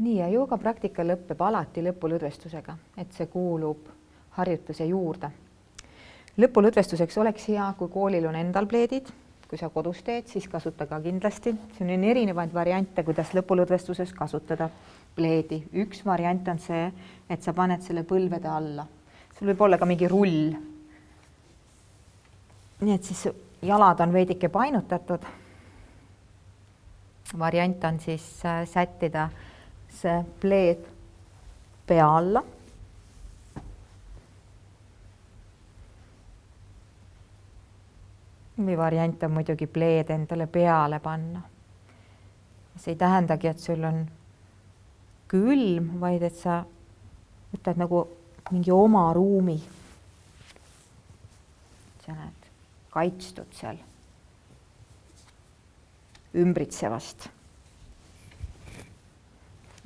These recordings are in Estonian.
Nii, ja joogapraktika lõppeb alati lõpulõdvestusega, et see kuulub harjutuse juurde. Lõpulõdvestuseks oleks hea, kui koolil on endal pleedid, kui sa kodus teed, siis kasuta ka kindlasti. Siin on erinevaid variante, kuidas lõpulõdvestuses kasutada pleedi. Üks variant on see, et sa paned selle põlvede alla. Sul võib olla ka mingi rull. Nii et siis jalad on veidike painutatud. Variant on siis sättida see pleed pea alla. Või variant on muidugi pleed endale peale panna. See ei tähendagi, et sul on külm, vaid et sa võtad nagu mingi oma ruumi. Sa näed kaitstud seal ümbritsevast.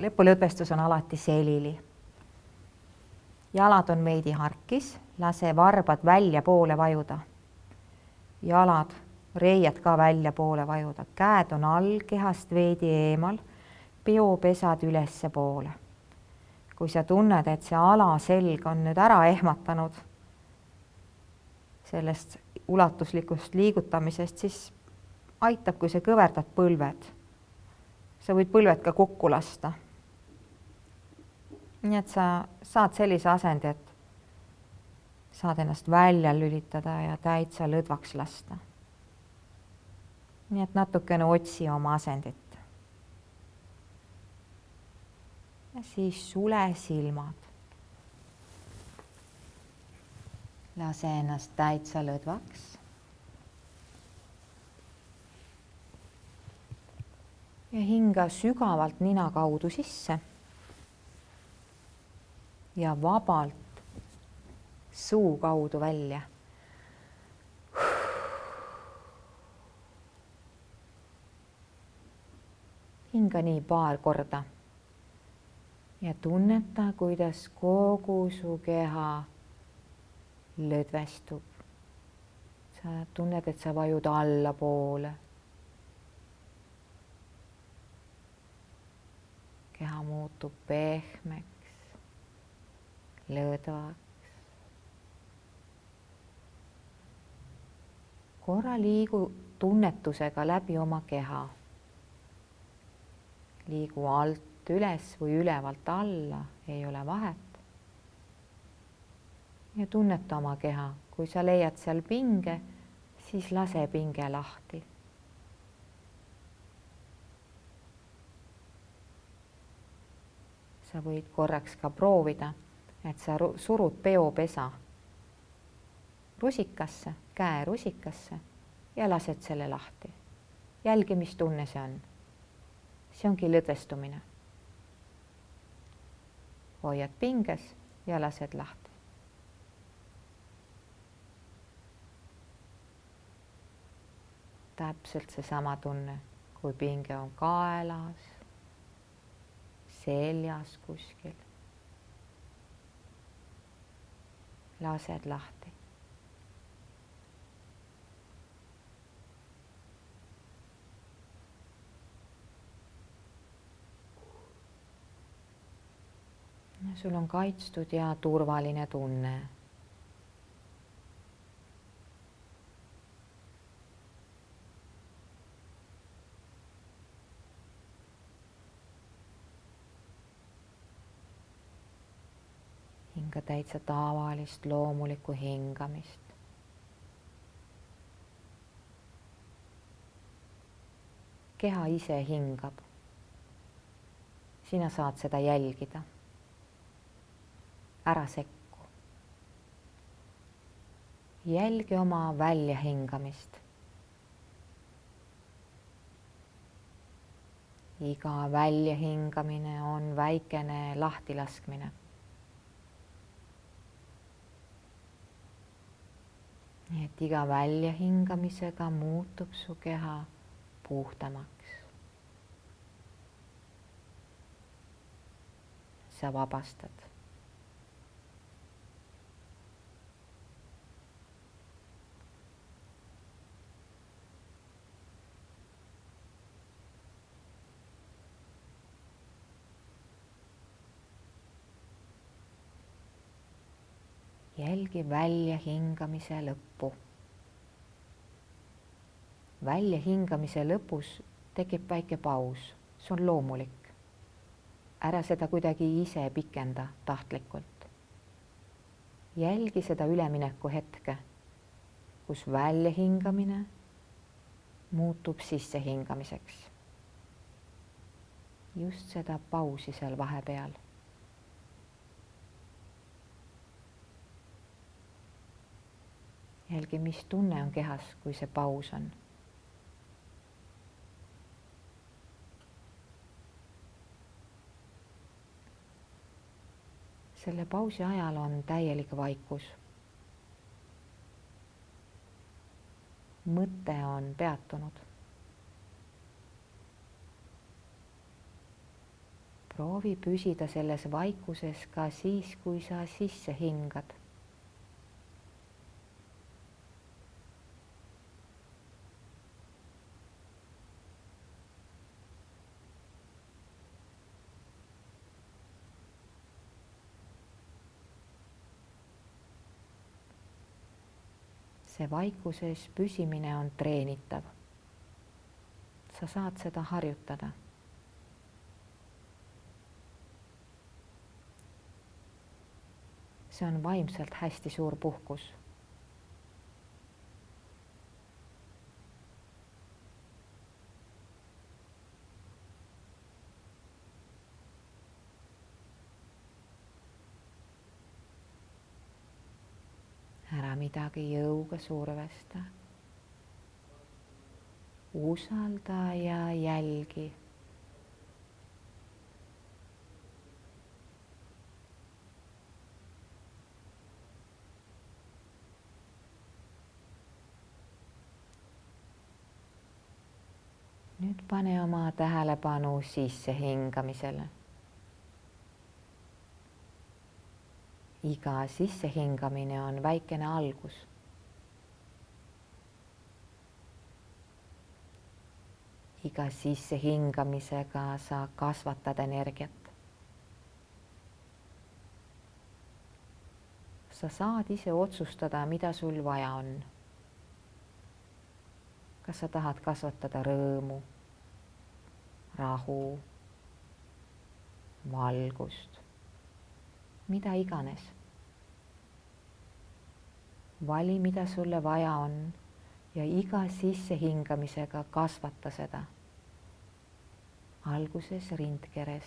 Lõpulõdvestus on alati selili. Jalad on veidi harkis, lase varbad välja poole vajuda. Jalad, reied ka välja poole vajuda. Käed on all, kehast veidi eemal, peopesad ülesse poole. Kui sa tunned, et see alaselg on nüüd ära ehmatanud sellest ulatuslikust liigutamisest, siis aitab, kui sa kõverdad põlved. Sa võid põlved ka kokku lasta. Nii et sa saad sellise asendi, et saad ennast välja lülitada ja täitsa lõdvaks lasta. Nii et natukene otsi oma asendit. Ja siis sule silmad. Lase ennast täitsa lõdvaks. Ja hinga sügavalt nina kaudu sisse. Ja vabalt suu kaudu välja. Hinga nii paar korda. Ja tunneta, kuidas kogu su keha lõdvestub. Sa tunned, et sa vajud allapoole. Keha muutub pehmeks, lõdvaks. Korra liigu tunnetusega läbi oma keha. Liigu alt üles või ülevalt alla, ei ole vahet. Ja tunneta oma keha. Kui sa leiad seal pinge, siis lase pinge lahti. Sa võid korraks ka proovida, et sa surud peopesa rusikasse, käe rusikasse ja lased selle lahti. Jälgi, mis tunne see on. See ongi lõdvestumine. Hoiad pinges ja lased lahti. Täpselt seesama tunne, kui pinge on kaelas, seljas kuskil. Lased lahti. Sul on kaitstud ja turvaline tunne. Hinga täitsa tavalist loomulikku hingamist. Keha ise hingab. Sina saad seda jälgida. Ära sekku. Jälgi oma väljahingamist. Iga väljahingamine on väikene lahtilaskmine. Nii et iga väljahingamisega muutub su keha puhtamaks. Sa vabastad. jälgi väljahingamise lõppu. Väljahingamise lõpus tekib väike paus, see on loomulik. Ära seda kuidagi ise pikenda tahtlikult. Jälgi seda ülemineku hetke, kus väljahingamine muutub sissehingamiseks. Just seda pausi seal vahepeal. Jälgi, mis tunne on kehas, kui see paus on. Selle pausi ajal on täielik vaikus. Mõte on peatunud. Proovi püsida selles vaikuses ka siis, kui sa sisse hingad. See vaikuses püsimine on treenitav. Sa saad seda harjutada. See on vaimselt hästi suur puhkus. Ära midagi jõuga survesta. Usalda ja jälgi. Nüüd pane oma tähelepanu sissehingamisele. Iga sissehingamine on väikene algus. Iga sissehingamisega sa kasvatad energiat. Sa saad ise otsustada, mida sul vaja on. Kas sa tahad kasvatada rõõmu, rahu, valgust, mida iganes. Vali, mida sulle vaja on ja iga sissehingamisega kasvata seda. Alguses rindkeres.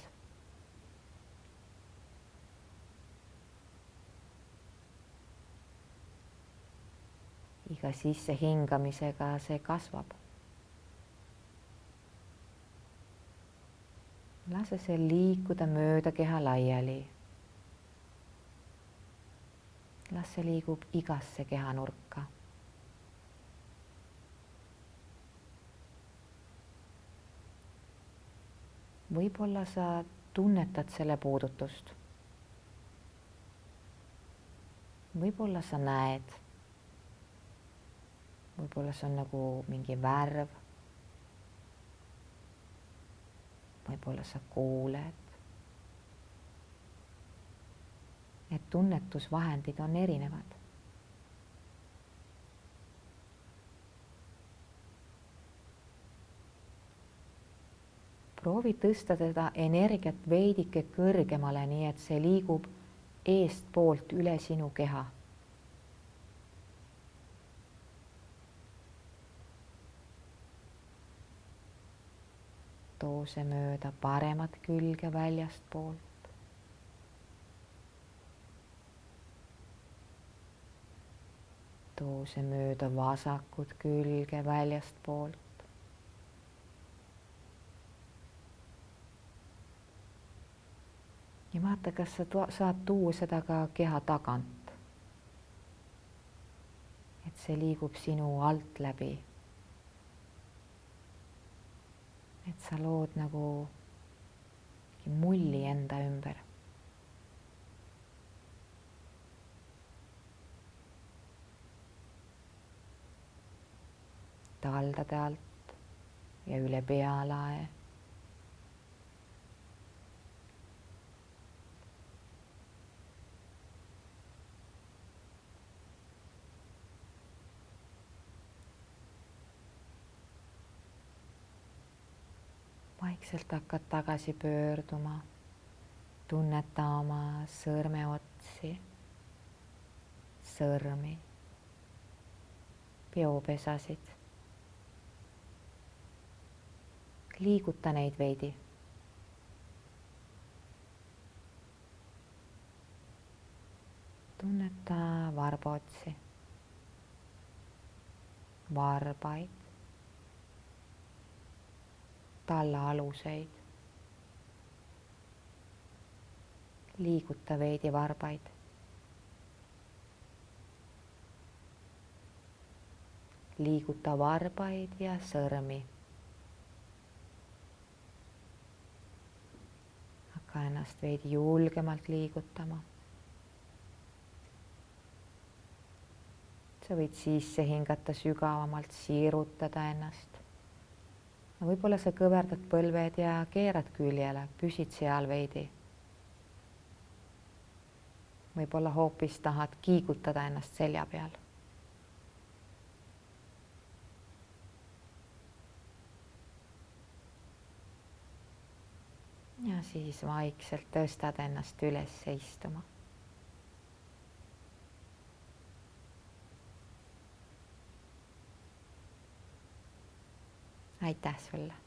Iga sissehingamisega see kasvab. Lase see liikuda mööda keha laiali. Las see liigub igasse kehanurka. Võib-olla sa tunnetad selle puudutust. Võib-olla sa näed. Võib-olla see on nagu mingi värv. Võib-olla sa kuuled. Need tunnetusvahendid on erinevad. Proovi tõsta seda energiat veidike kõrgemale, nii et see liigub eestpoolt üle sinu keha. Too see mööda paremat külge väljast poolt. Too see mööda vasakut külge väljast poolt. Ja vaata, kas sa saad tuua seda ka keha tagant. Et see liigub sinu alt läbi. Et sa lood nagu mulli enda ümber. Taldade alt ja üle pealae. vaikselt hakkad tagasi pöörduma, tunneta oma sõrmeotsi, sõrmi, peopesasid. Liiguta neid veidi. Tunneta varbaotsi, varbaid, tallaaluseid. Liiguta veidi varbaid. Liiguta varbaid ja sõrmi. Hakka ennast veidi julgemalt liigutama. Sa võid sisse hingata sügavamalt, siirutada ennast. Võib-olla sa kõverdad põlved ja keerad küljele, püsid seal veidi. Võib-olla hoopis tahad kiigutada ennast selja peal. Ja siis vaikselt tõstad ennast üles istuma. Aitäh sulle!